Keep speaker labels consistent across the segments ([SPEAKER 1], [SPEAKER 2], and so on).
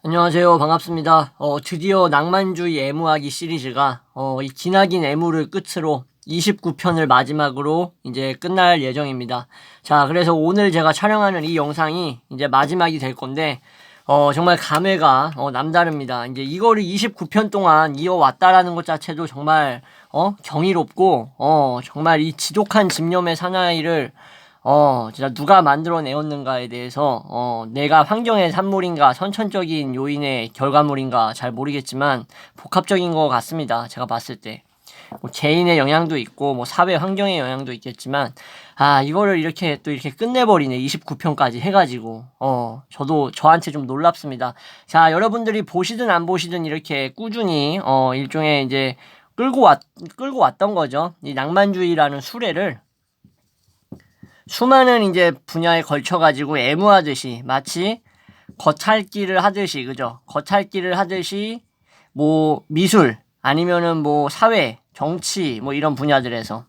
[SPEAKER 1] 안녕하세요. 반갑습니다. 드디어 낭만주의 애무하기 시리즈가 이 기나긴 애무를 끝으로 29편을 마지막으로 이제 끝날 예정입니다. 자, 그래서 오늘 제가 촬영하는 이 영상이 이제 마지막이 될 건데 정말 감회가 남다릅니다. 이제 이거를 29편 동안 이어왔다라는 것 자체도 정말 경이롭고 정말 이 지독한 집념의 사나이를 진짜 누가 만들어내었는가에 대해서, 내가 환경의 산물인가, 선천적인 요인의 결과물인가 잘 모르겠지만, 복합적인 것 같습니다. 제가 봤을 때. 뭐 개인의 영향도 있고, 뭐 사회 환경의 영향도 있겠지만, 이거를 이렇게 끝내버리네. 29편까지 해가지고. 저한테 좀 놀랍습니다. 자, 여러분들이 보시든 안 보시든 이렇게 꾸준히, 일종의 이제, 끌고 왔던 거죠. 이 낭만주의라는 수레를, 수많은 이제 분야에 걸쳐가지고 애무하듯이 마치 겉핥기를 하듯이 그죠? 겉핥기를 하듯이 뭐 미술 아니면은 뭐 사회, 정치 뭐 이런 분야들에서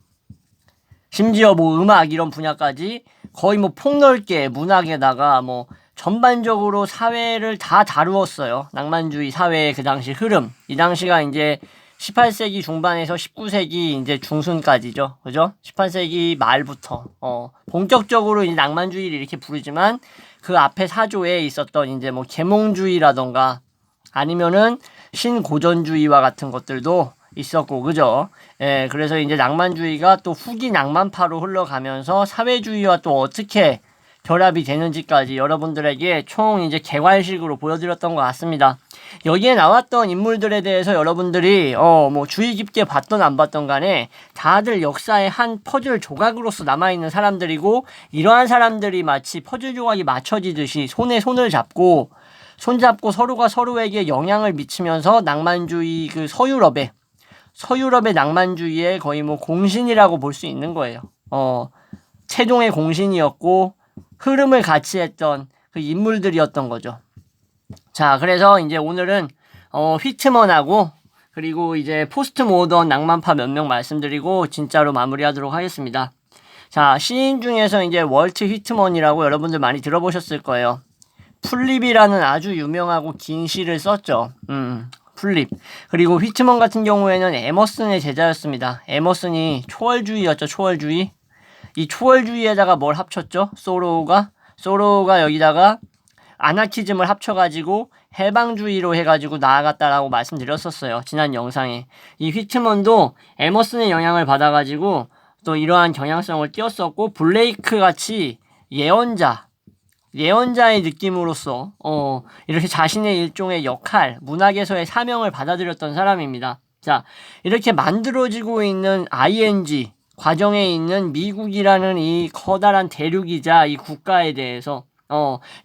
[SPEAKER 1] 심지어 뭐 음악 이런 분야까지 거의 뭐 폭넓게 문학에다가 뭐 전반적으로 사회를 다 다루었어요. 낭만주의 사회의 그 당시 흐름. 이 당시가 이제 18세기 중반에서 19세기 이제 중순까지죠. 그죠? 18세기 말부터, 본격적으로 이제 낭만주의를 이렇게 부르지만 그 앞에 사조에 있었던 이제 뭐 계몽주의라던가 아니면은 신고전주의와 같은 것들도 있었고, 그죠? 예, 그래서 이제 낭만주의가 또 후기 낭만파로 흘러가면서 사회주의와 또 어떻게 결합이 되는지까지 여러분들에게 총 이제 개괄식으로 보여드렸던 것 같습니다. 여기에 나왔던 인물들에 대해서 여러분들이 뭐 주의 깊게 봤던 안 봤던 간에 다들 역사의 한 퍼즐 조각으로서 남아있는 사람들이고, 이러한 사람들이 마치 퍼즐 조각이 맞춰지듯이 손에 손을 잡고 손잡고 서로가 서로에게 영향을 미치면서 낭만주의 그 서유럽의 낭만주의의 거의 뭐 공신이라고 볼 수 있는 거예요. 최종의 공신이었고 흐름을 같이 했던 그 인물들이었던 거죠. 자, 그래서 이제 오늘은 휘트먼하고 그리고 이제 포스트 모던 낭만파 몇 명 말씀드리고 진짜로 마무리하도록 하겠습니다. 자, 시인 중에서 이제 월트 휘트먼이라고 여러분들 많이 들어보셨을 거예요. 풀립이라는 아주 유명하고 긴 시를 썼죠. 풀립. 그리고 휘트먼 같은 경우에는 에머슨의 제자였습니다. 에머슨이 초월주의였죠. 초월주의. 이 초월주의에다가 뭘 합쳤죠? 소로우가 여기다가 아나키즘을 합쳐가지고 해방주의로 해가지고 나아갔다라고 말씀드렸었어요. 지난 영상에. 이 휘트먼도 에머슨의 영향을 받아가지고 또 이러한 경향성을 띄었었고, 블레이크 같이 예언자의 느낌으로서 이렇게 자신의 일종의 역할, 문학에서의 사명을 받아들였던 사람입니다. 자, 이렇게 만들어지고 있는 ING 과정에 있는 미국이라는 이 커다란 대륙이자 이 국가에 대해서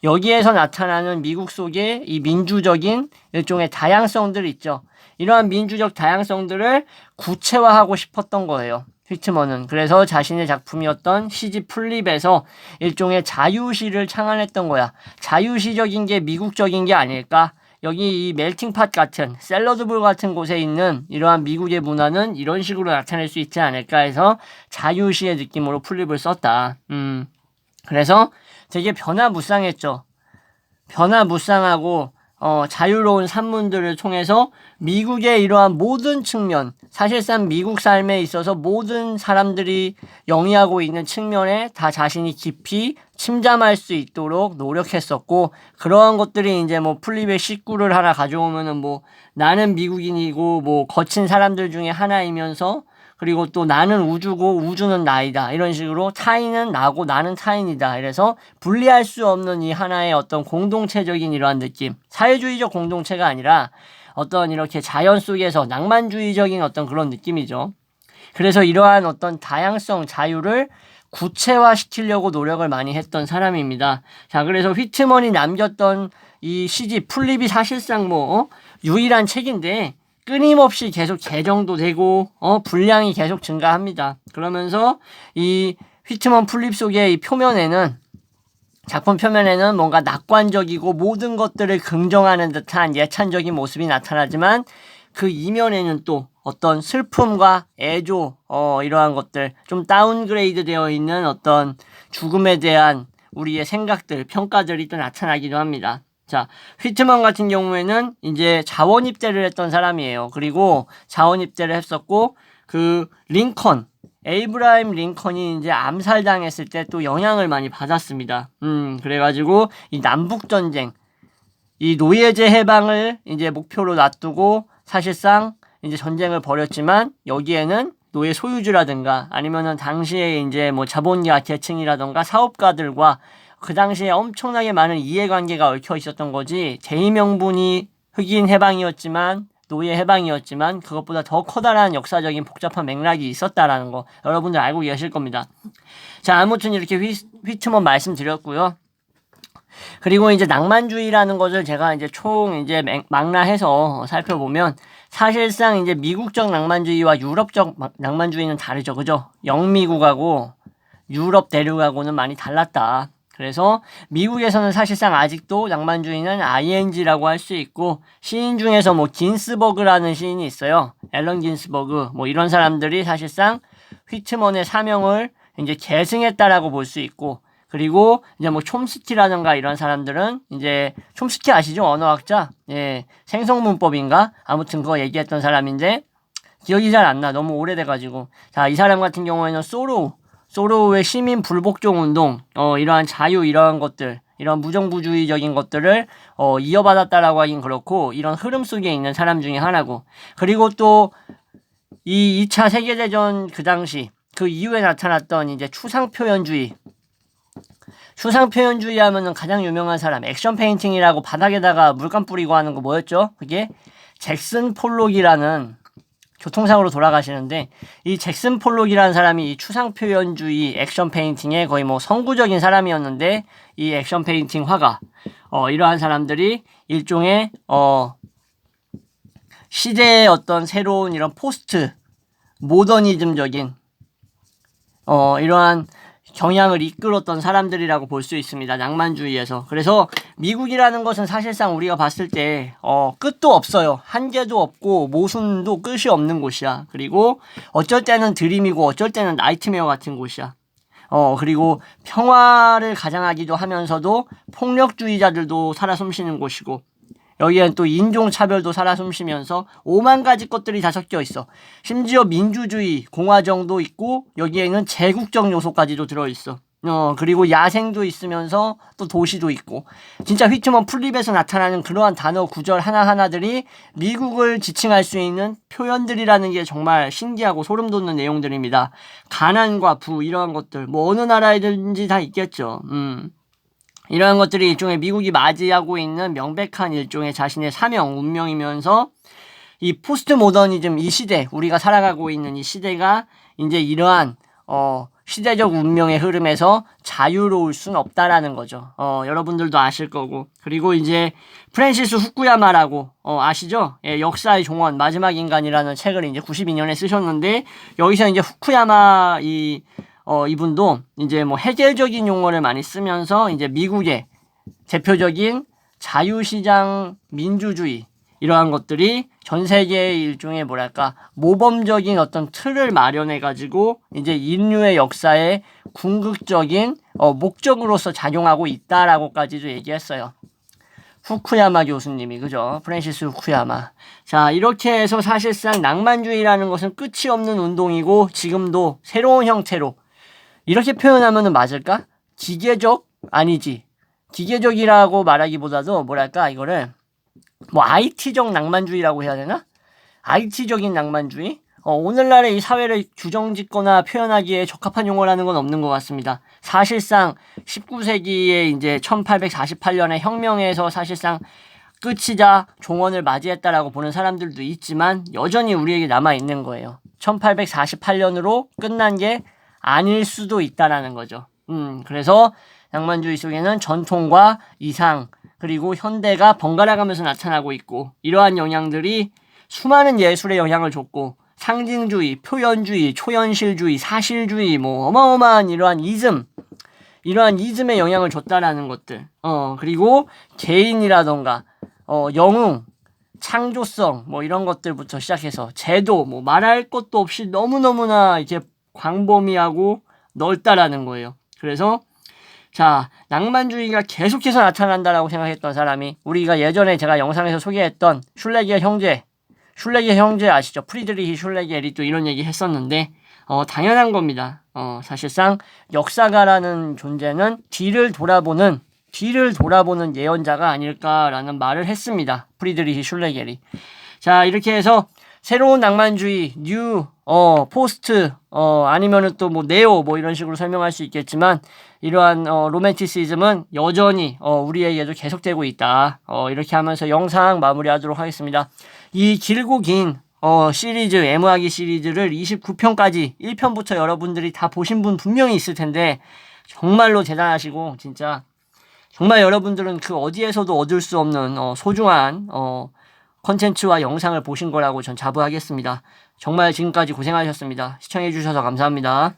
[SPEAKER 1] 여기에서 나타나는 미국 속의 이 민주적인 일종의 다양성들 있죠. 이러한 민주적 다양성들을 구체화하고 싶었던 거예요. 휘트먼은. 그래서 자신의 작품이었던 시집 풀립에서 일종의 자유시를 창안했던 거야. 자유시적인 게 미국적인 게 아닐까? 여기 이 멜팅팟 같은 샐러드볼 같은 곳에 있는 이러한 미국의 문화는 이런 식으로 나타낼 수 있지 않을까 해서 자유시의 느낌으로 풀립을 썼다. 그래서 되게 변화무쌍했죠. 변화무쌍하고 자유로운 산문들을 통해서 미국의 이러한 모든 측면, 사실상 미국 삶에 있어서 모든 사람들이 영위하고 있는 측면에 다 자신이 깊이 침잠할 수 있도록 노력했었고, 그러한 것들이 이제 뭐 풀립의 식구를 하나 가져오면은 뭐 나는 미국인이고 뭐 거친 사람들 중에 하나이면서, 그리고 또 나는 우주고 우주는 나이다. 이런 식으로 타인은 나고 나는 타인이다. 이래서 분리할 수 없는 이 하나의 어떤 공동체적인 이러한 느낌. 사회주의적 공동체가 아니라 어떤 이렇게 자연 속에서 낭만주의적인 어떤 그런 느낌이죠. 그래서 이러한 어떤 다양성, 자유를 구체화시키려고 노력을 많이 했던 사람입니다. 자, 그래서 휘트먼이 남겼던 이 시집 풀립이 사실상 뭐 유일한 책인데 끊임없이 계속 개정도 되고 분량이 계속 증가합니다. 그러면서 이 휘트먼 풀립 속의 이 작품 표면에는 뭔가 낙관적이고 모든 것들을 긍정하는 듯한 예찬적인 모습이 나타나지만 그 이면에는 또 어떤 슬픔과 애조 이러한 것들, 좀 다운그레이드 되어 있는 어떤 죽음에 대한 우리의 생각들, 평가들이 또 나타나기도 합니다. 자, 휘트먼 같은 경우에는 이제 자원 입대를 했던 사람이에요. 그리고 자원 입대를 했었고, 그 링컨, 에이브라임 링컨이 이제 암살당했을 때 또 영향을 많이 받았습니다. 그래가지고 이 남북 전쟁, 이 노예제 해방을 이제 목표로 놔두고 사실상 이제 전쟁을 벌였지만, 여기에는 노예 소유주라든가 아니면은 당시에 이제 뭐 자본가 계층이라든가 사업가들과 그 당시에 엄청나게 많은 이해관계가 얽혀 있었던 거지, 제2명분이 흑인 해방이었지만, 노예 해방이었지만 그것보다 더 커다란 역사적인 복잡한 맥락이 있었다라는 거 여러분들 알고 계실 겁니다. 자, 아무튼 이렇게 휘트먼 말씀드렸고요. 그리고 이제 낭만주의라는 것을 제가 이제 총 이제 망라해서 살펴보면, 사실상 이제 미국적 낭만주의와 유럽적 낭만주의는 다르죠. 그죠? 영미국하고 유럽 대륙하고는 많이 달랐다. 그래서 미국에서는 사실상 아직도 낭만주의는 ing라고 할 수 있고, 시인 중에서 뭐 긴스버그라는 시인이 있어요. 앨런 긴스버그, 뭐 이런 사람들이 사실상 휘트먼의 사명을 이제 계승했다라고 볼 수 있고, 그리고 이제 뭐 촘스키라든가 이런 사람들은, 이제 촘스키 아시죠? 언어학자. 예, 생성문법인가? 아무튼 그거 얘기했던 사람인데 기억이 잘 안 나. 너무 오래돼가지고. 자, 이 사람 같은 경우에는 소로우의 시민 불복종 운동, 이러한 자유, 이러한 것들, 이런 무정부주의적인 것들을 이어받았다라고 하긴 그렇고, 이런 흐름 속에 있는 사람 중에 하나고, 그리고 또 이 2차 세계대전 그 당시 그 이후에 나타났던 이제 추상표현주의 하면은 가장 유명한 사람, 액션 페인팅이라고 바닥에다가 물감 뿌리고 하는 거 뭐였죠? 그게 잭슨 폴록이라는, 교통사고로 돌아가시는데, 이 잭슨 폴록이라는 사람이 이 추상표현주의 액션 페인팅의 거의 뭐 선구적인 사람이었는데, 이 액션 페인팅 화가, 이러한 사람들이 일종의 시대의 어떤 새로운 이런 포스트 모더니즘적인 이러한 경향을 이끌었던 사람들이라고 볼 수 있습니다. 낭만주의에서. 그래서 미국이라는 것은 사실상 우리가 봤을 때 끝도 없어요. 한계도 없고 모순도 끝이 없는 곳이야. 그리고 어쩔 때는 드림이고 어쩔 때는 나이트메어 같은 곳이야. 그리고 평화를 가장하기도 하면서도 폭력주의자들도 살아 숨쉬는 곳이고, 여기엔 또 인종차별도 살아 숨쉬면서 5만 가지 것들이 다 섞여 있어. 심지어 민주주의, 공화정도 있고, 여기에는 제국적 요소까지도 들어있어. 그리고 야생도 있으면서 또 도시도 있고, 진짜 휘트먼 플립에서 나타나는 그러한 단어 구절 하나하나들이 미국을 지칭할 수 있는 표현들이라는 게 정말 신기하고 소름 돋는 내용들입니다. 가난과 부, 이러한 것들 뭐 어느 나라에든지 다 있겠죠. 이러한 것들이 일종의 미국이 맞이하고 있는 명백한 일종의 자신의 사명, 운명이면서, 이 포스트 모더니즘, 이 시대, 우리가 살아가고 있는 이 시대가 이제 이러한 시대적 운명의 흐름에서 자유로울 순 없다라는 거죠. 여러분들도 아실 거고. 그리고 이제 프랜시스 후쿠야마라고 아시죠? 예, 역사의 종언, 마지막 인간이라는 책을 이제 92년에 쓰셨는데, 여기서 이제 후쿠야마 이분도 이제 뭐 해결적인 용어를 많이 쓰면서 이제 미국의 대표적인 자유시장 민주주의, 이러한 것들이 전 세계의 일종의 뭐랄까 모범적인 어떤 틀을 마련해가지고 이제 인류의 역사에 궁극적인 목적으로서 작용하고 있다라고까지도 얘기했어요. 후쿠야마 교수님이, 그죠? 프랜시스 후쿠야마. 자, 이렇게 해서 사실상 낭만주의라는 것은 끝이 없는 운동이고, 지금도 새로운 형태로, 이렇게 표현하면 맞을까? 기계적? 아니지. 기계적이라고 말하기보다도 뭐랄까, 이거를 뭐 IT적 낭만주의라고 해야 되나? IT적인 낭만주의? 오늘날의 이 사회를 규정짓거나 표현하기에 적합한 용어라는 건 없는 것 같습니다. 사실상 19세기에 이제 1848년의 혁명에서 사실상 끝이자 종언을 맞이했다라고 보는 사람들도 있지만, 여전히 우리에게 남아있는 거예요. 1848년으로 끝난 게 아닐 수도 있다라는 거죠. 그래서 낭만주의 속에는 전통과 이상, 그리고 현대가 번갈아가면서 나타나고 있고, 이러한 영향들이 수많은 예술에 영향을 줬고, 상징주의, 표현주의, 초현실주의, 사실주의, 뭐 어마어마한 이러한 이즘에 영향을 줬다라는 것들. 그리고 개인이라던가 영웅, 창조성, 뭐 이런 것들부터 시작해서 제도, 뭐 말할 것도 없이 너무너무나 이제 광범위하고 넓다라는 거예요. 그래서 자, 낭만주의가 계속해서 나타난다라고 생각했던 사람이 우리가 예전에 제가 영상에서 소개했던 슐레게 형제 아시죠? 프리드리히 슐레겔이 또 이런 얘기 했었는데 당연한 겁니다. 사실상 역사가라는 존재는 뒤를 돌아보는 예언자가 아닐까라는 말을 했습니다. 프리드리히 슐레겔이. 자, 이렇게 해서 새로운 낭만주의, 포스트, 아니면은 또 뭐 네오 뭐 이런 식으로 설명할 수 있겠지만 이러한 로맨티시즘은 여전히 우리에게도 계속되고 있다. 이렇게 하면서 영상 마무리하도록 하겠습니다. 이 길고 긴 시리즈, 애무하기 시리즈를 29편까지 1편부터 여러분들이 다 보신 분 분명히 있을 텐데 정말로 대단하시고 진짜 정말 여러분들은 그 어디에서도 얻을 수 없는 소중한 컨텐츠와 영상을 보신 거라고 전 자부하겠습니다. 정말 지금까지 고생하셨습니다. 시청해주셔서 감사합니다.